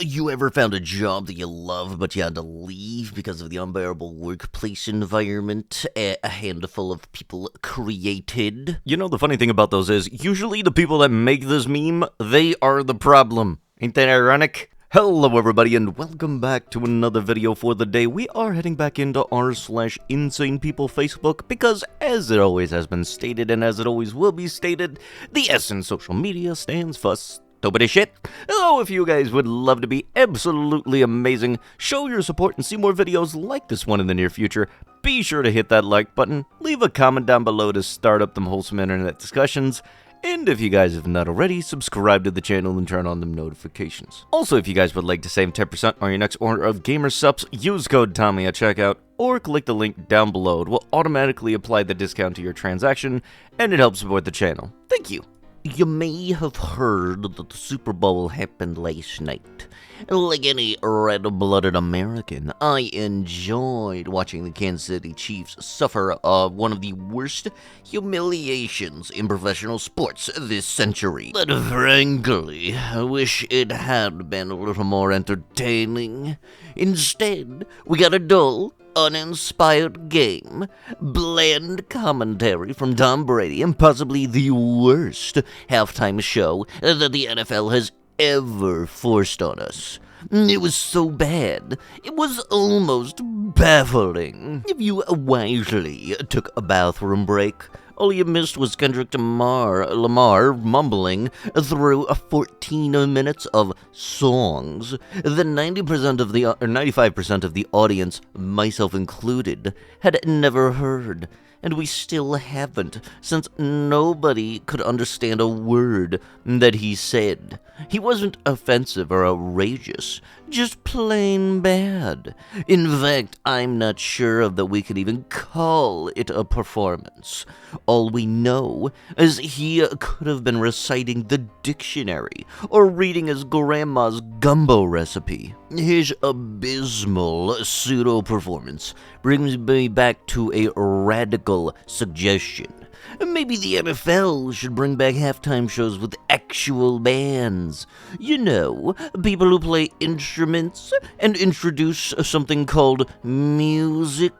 You ever found a job that you love but you had to leave because of the unbearable workplace environment a handful of people created? You know, the funny thing about those is, usually the people that make this meme, they are the problem. Ain't that ironic? Hello everybody and welcome back to another video for the day. We are heading back into r/insane people Facebook because, as it always has been stated and as it always will be stated, the S in social media stands for stupid as shit. So if you guys would love to be absolutely amazing, show your support and see more videos like this one in the near future, be sure to hit that like button, leave a comment down below to start up them wholesome internet discussions, and if you guys have not already, subscribe to the channel and turn on them notifications. Also, if you guys would like to save 10% on your next order of gamer subs, use code Tommy at checkout, or click the link down below. It will automatically apply the discount to your transaction, and it helps support the channel. Thank you. You may have heard that the Super Bowl happened last night. Like any red-blooded American, I enjoyed watching the Kansas City Chiefs suffer one of the worst humiliations in professional sports this century. But frankly, I wish it had been a little more entertaining. Instead, we got a dull, uninspired game, bland commentary from Tom Brady, and possibly the worst halftime show that the NFL has ever forced on us. It was so bad, it was almost baffling. If you wisely took a bathroom break, all you missed was Kendrick Lamar mumbling through 14 minutes of songs that 95% of the audience, myself included, had never heard. And we still haven't, since nobody could understand a word that he said. He wasn't offensive or outrageous, just plain bad. In fact, I'm not sure that we could even call it a performance. All we know is he could have been reciting the dictionary or reading his grandma's gumbo recipe. His abysmal pseudo-performance brings me back to a radical suggestion. Maybe the NFL should bring back halftime shows with actual bands. You know, people who play instruments and introduce something called music.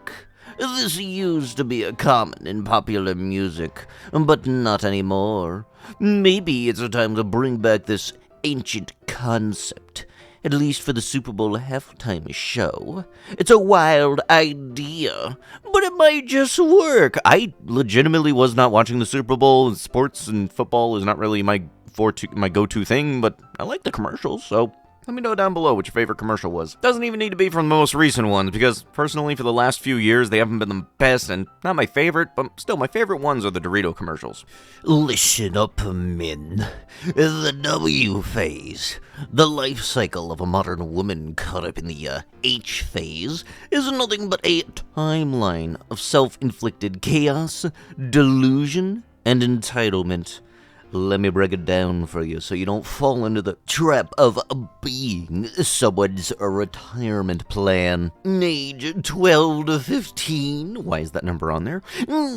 This used to be common in popular music, but not anymore. Maybe it's a time to bring back this ancient concept. At least for the Super Bowl halftime show. It's a wild idea, but it might just work. I legitimately was not watching the Super Bowl. Sports and football is not really my go-to thing, but I like the commercials, so let me know down below what your favorite commercial was. Doesn't even need to be from the most recent ones, because personally for the last few years they haven't been the best, and not my favorite, but still my favorite ones are the Dorito commercials. Listen up, men. The W phase, the life cycle of a modern woman caught up in the H phase, is nothing but a timeline of self-inflicted chaos, delusion, and entitlement. Let me break it down for you so you don't fall into the trap of being someone's retirement plan. Age 12 to 15. Why is that number on there?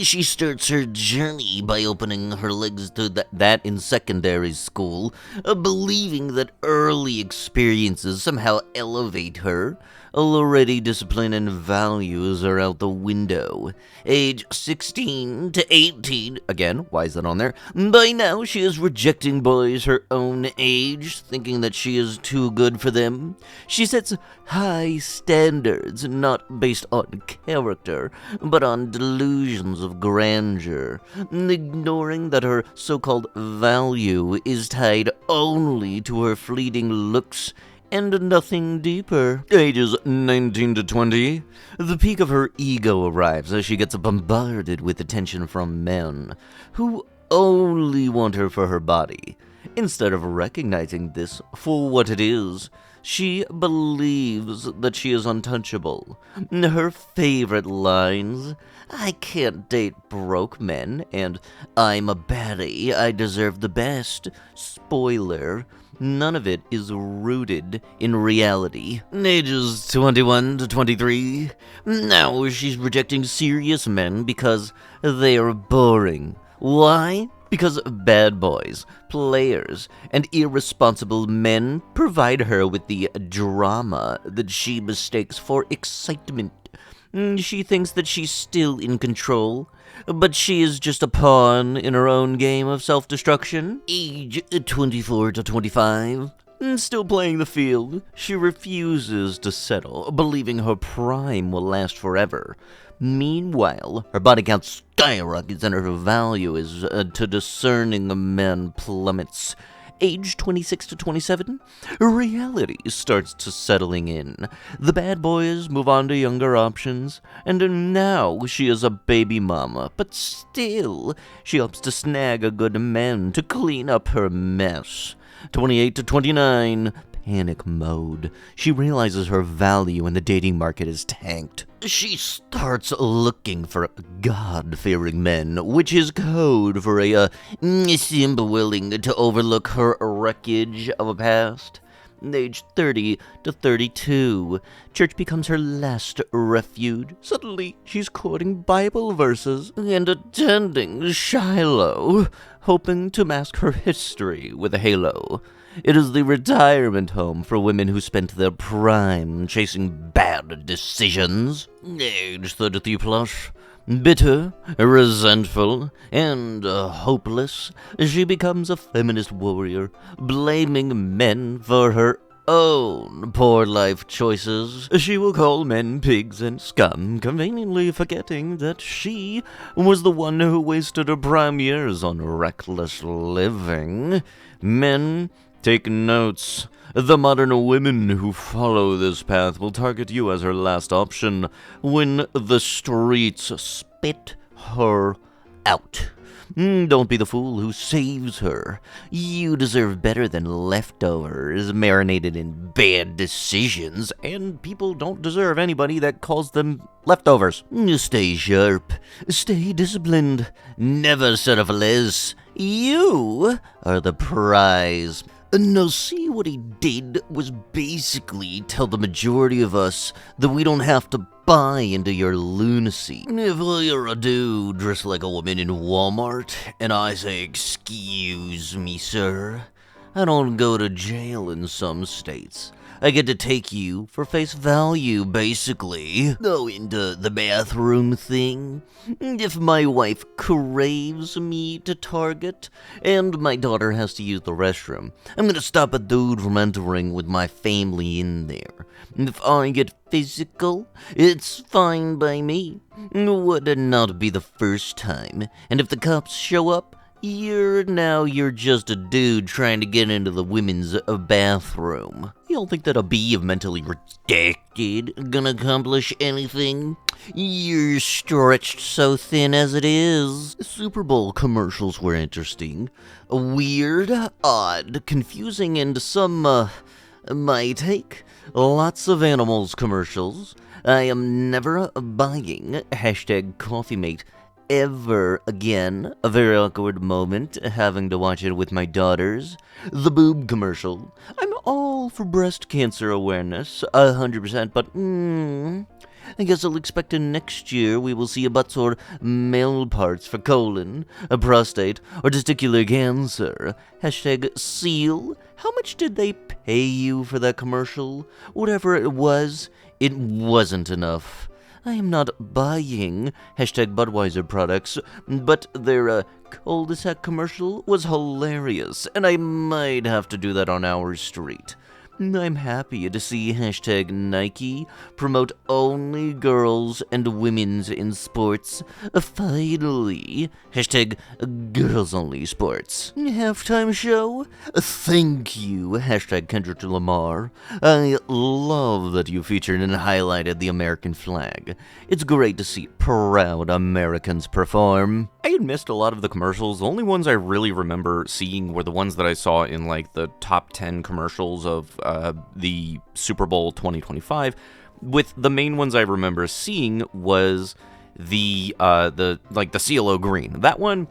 She starts her journey by opening her legs to that in secondary school, believing that early experiences somehow elevate her. Already discipline and values are out the window. Age 16 to 18. Again, why is that on there? By now, she is rejecting boys her own age, thinking that she is too good for them. She sets high standards, not based on character, but on delusions of grandeur, ignoring that her so-called value is tied only to her fleeting looks and nothing deeper. Ages 19 to 20. The peak of her ego arrives as she gets bombarded with attention from men who only want her for her body. Instead of recognizing this for what it is, she believes that she is untouchable. Her favorite lines, "I can't date broke men," and "I'm a baddie, I deserve the best." Spoiler, none of it is rooted in reality. Ages 21 to 23. Now she's rejecting serious men because they are boring. Why? Because bad boys, players, and irresponsible men provide her with the drama that she mistakes for excitement. She thinks that she's still in control, but she is just a pawn in her own game of self-destruction. Age 24 to 25. Still playing the field, she refuses to settle, believing her prime will last forever. Meanwhile, her body count skyrockets and her value is to discerning men plummets. Age 26 to 27, reality starts to settling in. The bad boys move on to younger options, and now she is a baby mama, but still, she hopes to snag a good man to clean up her mess. 28 to 29, panic mode. She realizes her value in the dating market is tanked. She starts looking for God-fearing men, which is code for a simp willing to overlook her wreckage of a past. Age 30 to 32, church becomes her last refuge. Suddenly, she's quoting Bible verses and attending Shiloh, hoping to mask her history with a halo. It is the retirement home for women who spent their prime chasing bad decisions. Age 33 plus. Bitter, resentful, and hopeless, she becomes a feminist warrior, blaming men for her own poor life choices. She will call men pigs and scum, conveniently forgetting that she was the one who wasted her prime years on reckless living. Men, take notes. The modern women who follow this path will target you as her last option when the streets spit her out. Don't be the fool who saves her. You deserve better than leftovers marinated in bad decisions, and people don't deserve anybody that calls them leftovers. Stay sharp. Stay disciplined. Never settle for less. You are the prize. No, see, what he did was basically tell the majority of us that we don't have to buy into your lunacy. If you're a dude dressed like a woman in Walmart, and I say, "Excuse me, sir," I don't go to jail in some states. I get to take you for face value, basically. Go into the bathroom thing. If my wife craves me to target, and my daughter has to use the restroom, I'm gonna stop a dude from entering with my family in there. If I get physical, it's fine by me. Would not be the first time. And if the cops show up, you're just a dude trying to get into the women's bathroom. You don't think that a bee of mentally redacted gonna accomplish anything? You're stretched so thin as it is. Super Bowl commercials were interesting. Weird, odd, confusing, and some, my take, lots of animals commercials. I am never buying #CoffeeMate ever again. A very awkward moment having to watch it with my daughters. The boob commercial. I'm all for breast cancer awareness, 100%, but I guess I'll expect next year we will see a butts or male parts for colon, a prostate, or testicular cancer. #seal. How much did they pay you for that commercial? Whatever it wasn't enough. I am not buying #Budweiser products, but their cul-de-sac commercial was hilarious, and I might have to do that on our street. I'm happy to see #Nike promote only girls and women's in sports. Finally, #girls only sports. Halftime show? Thank you, #Kendrick Lamar. I love that you featured and highlighted the American flag. It's great to see proud Americans perform. I had missed a lot of the commercials. The only ones I really remember seeing were the ones that I saw in like the top 10 commercials of the Super Bowl 2025. With the main ones I remember seeing was the CeeLo Green. That one,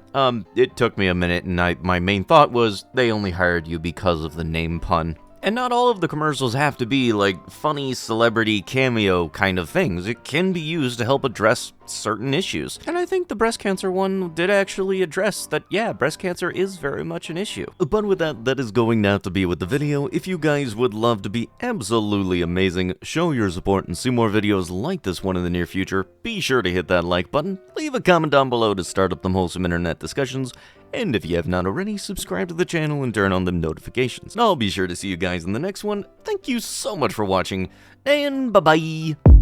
it took me a minute, and my main thought was they only hired you because of the name pun. And not all of the commercials have to be like funny celebrity cameo kind of things. It can be used to help address certain issues. And I think the breast cancer one did actually address that, yeah, breast cancer is very much an issue. But with that, that is going to have to be with the video. If you guys would love to be absolutely amazing, show your support, and see more videos like this one in the near future, be sure to hit that like button, leave a comment down below to start up them wholesome internet discussions, and if you have not already, subscribe to the channel and turn on them notifications. I'll be sure to see you guys in the next one. Thank you so much for watching, and bye-bye!